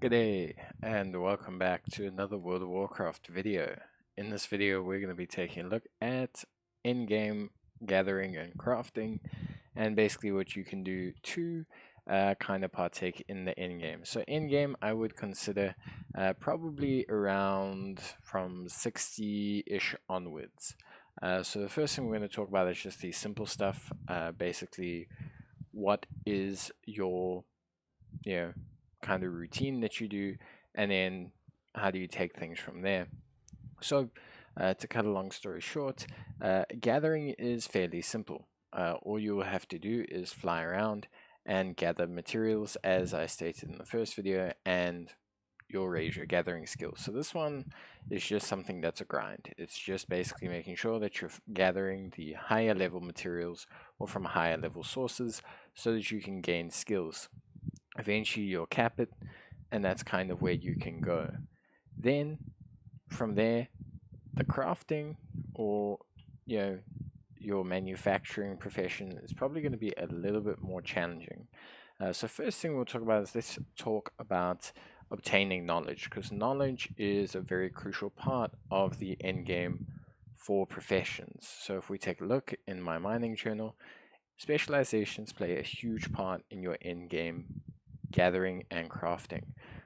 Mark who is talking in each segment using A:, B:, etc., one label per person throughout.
A: G'day and welcome back to another World of Warcraft video. In this video we're going to be taking a look at in-game gathering and crafting and basically what you can do to kind of partake in the in-game. So in-game I would consider probably around from 60-ish onwards. So the first thing we're going to talk about is just the simple stuff, basically what is your kind of routine that you do, and then how do you take things from there. So to cut a long story short, gathering is fairly simple. All you will have to do is fly around and gather materials, as I stated in the first video, and you'll raise your gathering skills. So this one is just something that's a grind. It's just basically making sure that you're gathering the higher level materials or from higher level sources so that you can gain skills. Eventually you'll cap it, and that's kind of where you can go. Then from there, the crafting or your manufacturing profession is probably going to be a little bit more challenging. So first thing we'll talk about is let's talk about obtaining knowledge, because knowledge is a very crucial part of the end game for professions. So if we take a look in my mining journal, specializations play a huge part in your end game gathering and crafting.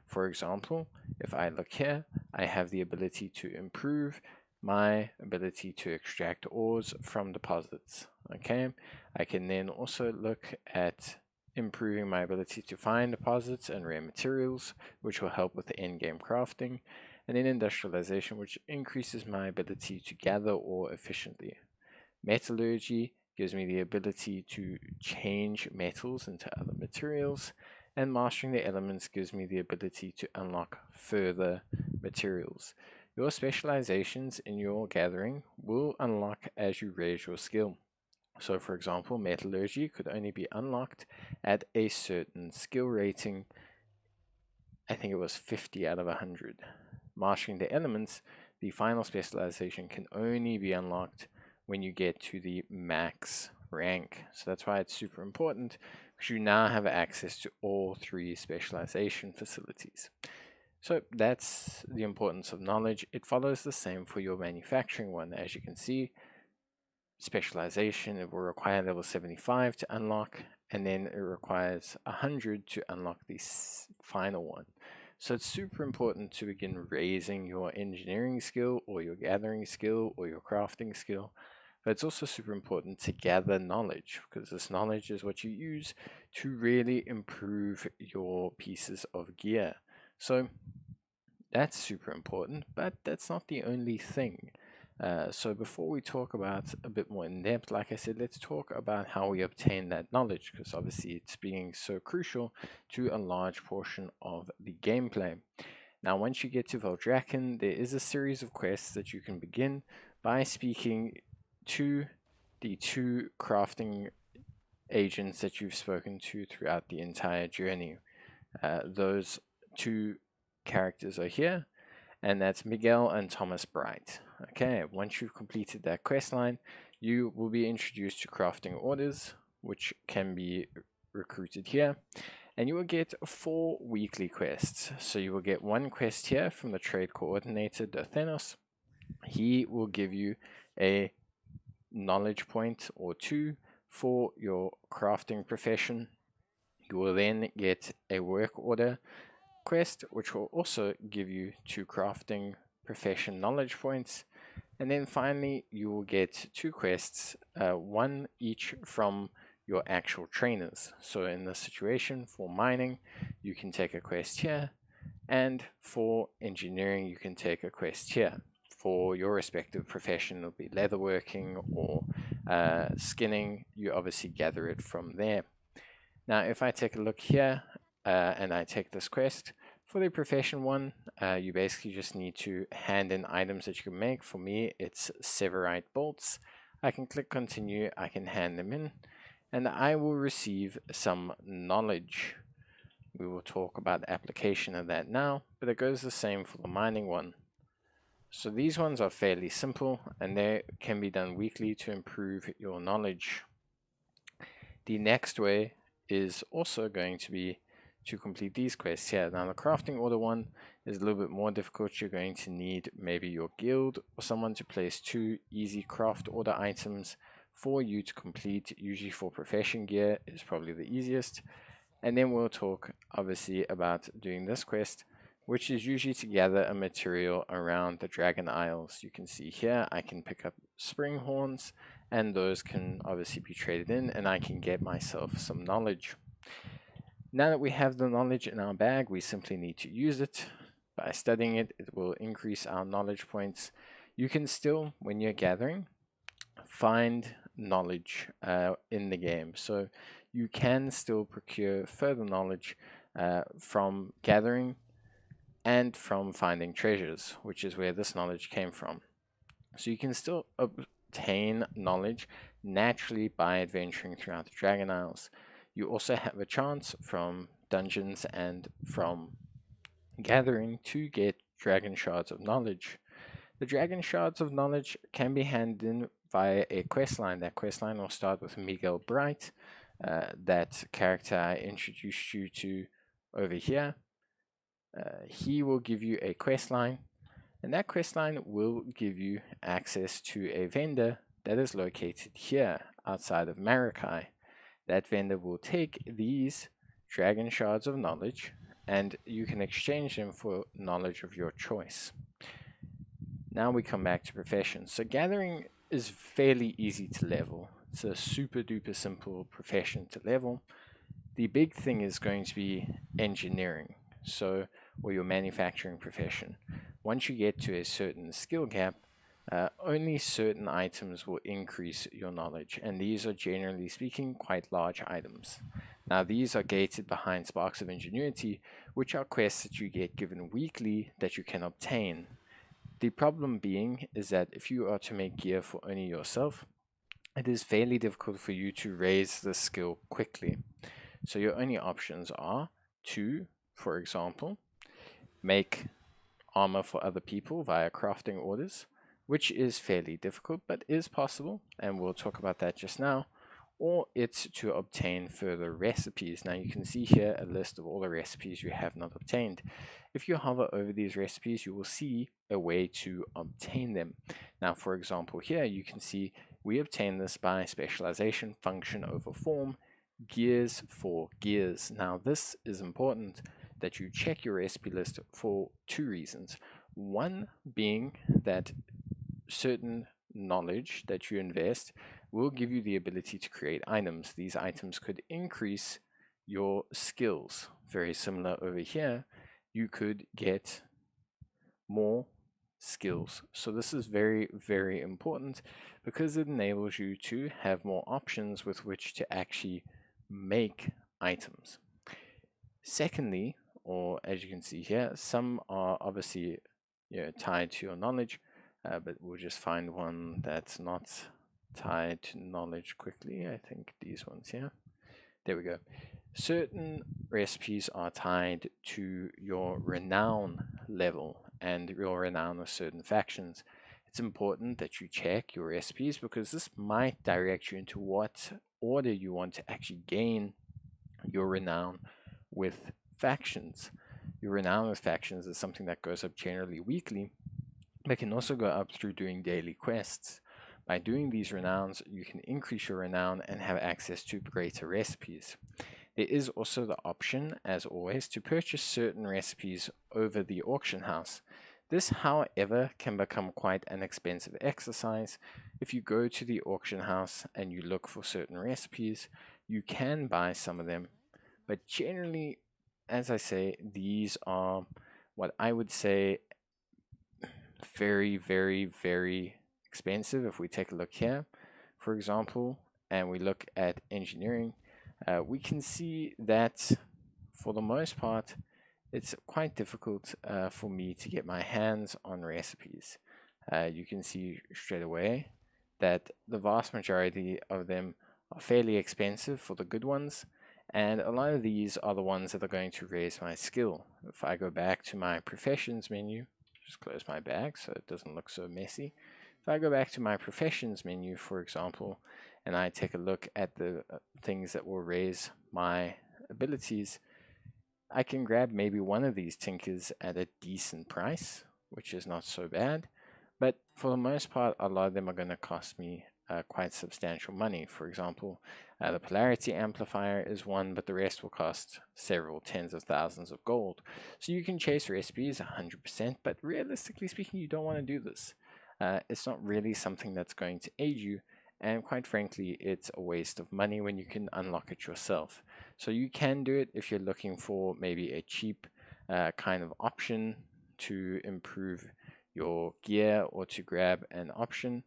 A: For example, if I look here, I have the ability to improve my ability to extract ores from deposits. Okay, I can then also look at improving my ability to find deposits and rare materials, which will help with the end-game crafting, and then industrialization, which increases my ability to gather ore efficiently. Metallurgy gives me the ability to change metals into other materials, and mastering the elements gives me the ability to unlock further materials. Your specializations in your gathering will unlock as you raise your skill. So for example, metallurgy could only be unlocked at a certain skill rating. I think it was 50 out of 100. Mastering the elements, the final specialization can only be unlocked when you get to the max rank. So that's why it's super important, because you now have access to all three specialization facilities. So that's the importance of knowledge. It follows the same for your manufacturing one. As you can see, specialization, it will require level 75 to unlock, and then it requires 100 to unlock the final one. So it's super important to begin raising your engineering skill or your gathering skill or your crafting skill. But it's also super important to gather knowledge, because this knowledge is what you use to really improve your pieces of gear. So that's super important, but that's not the only thing. So before we talk about a bit more in depth, like I said, let's talk about how we obtain that knowledge, because obviously it's being so crucial to a large portion of the gameplay. Now, once you get to Valdrakken, there is a series of quests that you can begin by speaking to the two crafting agents that you've spoken to throughout the entire journey. Those two characters are here, and that's Miguel and Thomas Bright. Okay, once you've completed that quest line, you will be introduced to crafting orders, which can be recruited here, and you will get 4 weekly quests. So you will get 1 quest here from the trade coordinator, Dothenos. He will give you a knowledge point or 2 for your crafting profession. You will then get a work order quest, which will also give you 2 crafting profession knowledge points. And then finally, you will get 2 quests, 1 each from your actual trainers. So in this situation, for mining, you can take a quest here, and for engineering, you can take a quest here. For your respective profession, it'll be leatherworking or skinning. You obviously gather it from there. Now, if I take a look here and I take this quest, for the profession one, you basically just need to hand in items that you can make. For me, it's Severite bolts. I can click continue, I can hand them in, and I will receive some knowledge. We will talk about the application of that now, but it goes the same for the mining one. So these ones are fairly simple, and they can be done weekly to improve your knowledge. The next way is also going to be to complete these quests here. Now the crafting order one is a little bit more difficult. You're going to need maybe your guild or someone to place 2 easy craft order items for you to complete. Usually for profession gear is probably the easiest. And then we'll talk obviously about doing this quest, which is usually to gather a material around the Dragon Isles. You can see here I can pick up spring horns, and those can obviously be traded in, and I can get myself some knowledge. Now that we have the knowledge in our bag, we simply need to use it. By studying it, it will increase our knowledge points. You can still, when you're gathering, find knowledge in the game. So you can still procure further knowledge from gathering and from finding treasures, which is where this knowledge came from. So you can still obtain knowledge naturally by adventuring throughout the Dragon Isles. You also have a chance from dungeons and from gathering to get dragon shards of knowledge. The dragon shards of knowledge can be handed in via a questline. That questline will start with Miguel Bright, that character I introduced you to over here. He will give you a questline, and that questline will give you access to a vendor that is located here outside of Maracai. That vendor will take these dragon shards of knowledge, and you can exchange them for knowledge of your choice. Now we come back to professions. So gathering is fairly easy to level. It's a super duper simple profession to level. The big thing is going to be engineering, or your manufacturing profession. Once you get to a certain skill gap, only certain items will increase your knowledge, and these are generally speaking quite large items. Now these are gated behind Sparks of Ingenuity, which are quests that you get given weekly that you can obtain. The problem being is that if you are to make gear for only yourself, it is fairly difficult for you to raise the skill quickly. So your only options are to, for example, make armor for other people via crafting orders, which is fairly difficult but is possible, and we'll talk about that just now. Or it's to obtain further recipes. Now you can see here a list of all the recipes you have not obtained. If you hover over these recipes, you will see a way to obtain them. Now, for example, here you can see we obtain this by specialization, function over form, gears for gears. Now, this is important that you check your recipe list for 2 reasons. One being that certain knowledge that you invest will give you the ability to create items. These items could increase your skills. Very similar over here, you could get more skills. So this is very, very important because it enables you to have more options with which to actually make items. Secondly, or as you can see here, some are obviously tied to your knowledge, but we'll just find one that's not tied to knowledge quickly. I think these ones here. There we go. Certain recipes are tied to your renown level and your renown of certain factions. It's important that you check your recipes because this might direct you into what order you want to actually gain your renown with factions. Your renown with factions is something that goes up generally weekly, but can also go up through doing daily quests. By doing these renowns, you can increase your renown and have access to greater recipes. There is also the option, as always, to purchase certain recipes over the auction house. This, however, can become quite an expensive exercise. If you go to the auction house and you look for certain recipes, you can buy some of them, but generally, as I say, these are what I would say very, very, very expensive. If we take a look here, for example, and we look at engineering, we can see that for the most part, it's quite difficult for me to get my hands on recipes. You can see straight away that the vast majority of them are fairly expensive for the good ones, and a lot of these are the ones that are going to raise my skill. If I go back to my professions menu, just close my bag so it doesn't look so messy. If I go back to my professions menu, for example, and I take a look at the things that will raise my abilities, I can grab maybe one of these tinkers at a decent price, which is not so bad. But for the most part, a lot of them are going to cost me quite substantial money. For example, the polarity amplifier is one, but the rest will cost several tens of thousands of gold. So you can chase recipes 100%, but realistically speaking, you don't want to do this. It's not really something that's going to aid you, and quite frankly, it's a waste of money when you can unlock it yourself. So you can do it if you're looking for maybe a cheap kind of option to improve your gear or to grab an option,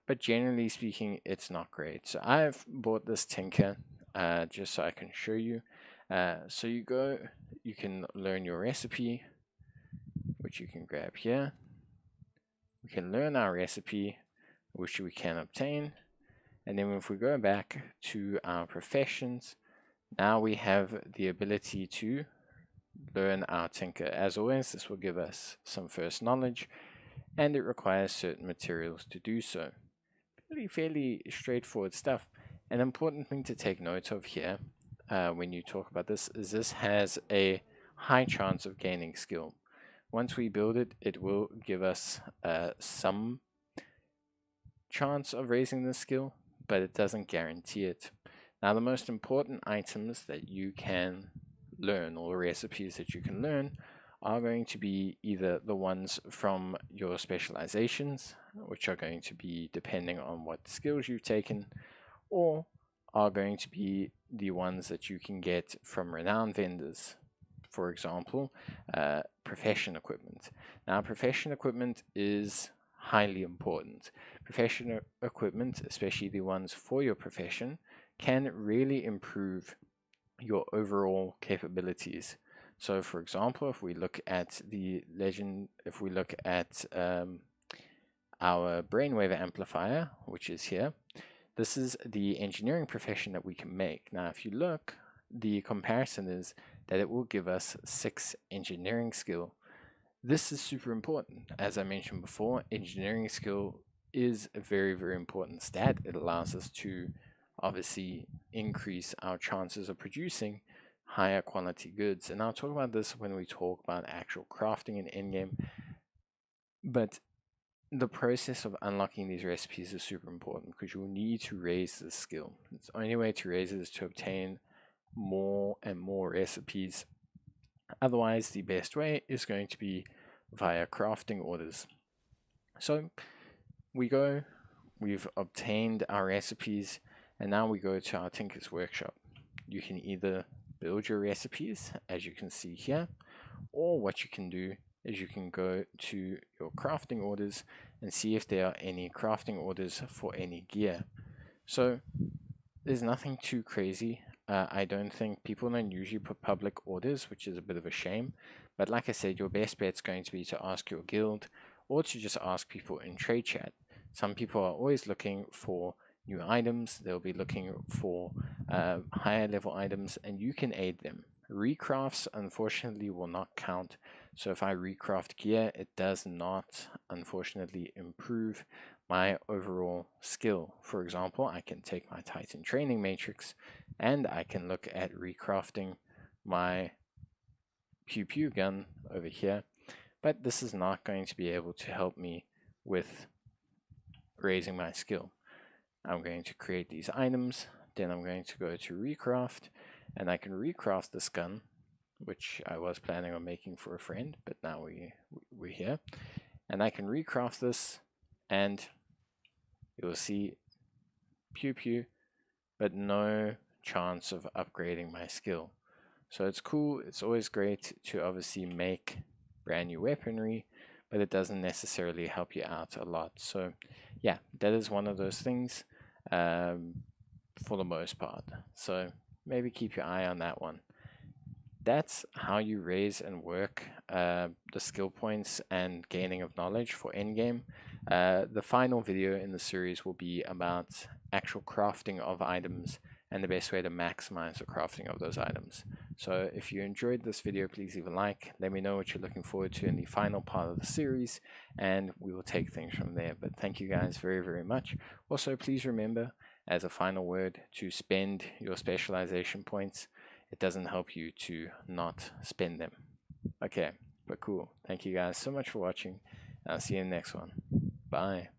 A: but generally speaking, it's not great. So I've bought this tinker just so I can show you. So you can learn your recipe, which you can grab here. We can learn our recipe, which we can obtain. And then if we go back to our professions, now we have the ability to learn our tinker. As always, this will give us some first knowledge, and it requires certain materials to do so. Fairly straightforward stuff. An important thing to take note of here when you talk about this is this has a high chance of gaining skill. Once we build it, it will give us some chance of raising the skill, but it doesn't guarantee it. Now, the most important items that you can learn, or recipes that you can learn, are going to be either the ones from your specializations, which are going to be depending on what skills you've taken, or are going to be the ones that you can get from renowned vendors. For example, profession equipment. Now, profession equipment is highly important. Profession equipment, especially the ones for your profession, can really improve your overall capabilities. So, for example, if we look at our brainwave amplifier, which is here, this is the engineering profession that we can make. Now, if you look, the comparison is that it will give us 6 engineering skill. This is super important. As I mentioned before, engineering skill is a very, very important stat. It allows us to obviously increase our chances of producing higher quality goods. And I'll talk about this when we talk about actual crafting in endgame. But the process of unlocking these recipes is super important because you will need to raise this skill. The only way to raise it is to obtain more and more recipes. Otherwise, the best way is going to be via crafting orders. So we've obtained our recipes, and now we go to our Tinker's Workshop. You can either build your recipes, as you can see here, or what you can do is you can go to your crafting orders and see if there are any crafting orders for any gear. So there's nothing too crazy. I don't think people don't usually put public orders, which is a bit of a shame. But like I said, your best bet's going to be to ask your guild or to just ask people in trade chat. Some people are always looking for new items. They'll be looking for higher level items, and you can aid them. Recrafts, unfortunately, will not count. So if I recraft gear, it does not, unfortunately, improve my overall skill. For example, I can take my Titan training matrix and I can look at recrafting my pew pew gun over here, but this is not going to be able to help me with raising my skill. I'm going to create these items, then I'm going to go to recraft, and I can recraft this gun, which I was planning on making for a friend, but now we're here, and I can recraft this, and you'll see pew pew, but no chance of upgrading my skill. So it's cool, it's always great to obviously make brand new weaponry, but it doesn't necessarily help you out a lot. So yeah, that is one of those things for the most part. So maybe keep your eye on that one. That's how you raise and work the skill points and gaining of knowledge for endgame. The final video in the series will be about actual crafting of items and the best way to maximize the crafting of those items. So if you enjoyed this video, please leave a like. Let me know what you're looking forward to in the final part of the series, and we will take things from there. But thank you guys very, very much. Also, please remember, as a final word, to spend your specialization points. it doesn't help you to not spend them. Okay, but cool. Thank you guys so much for watching. I'll see you in the next one. Bye.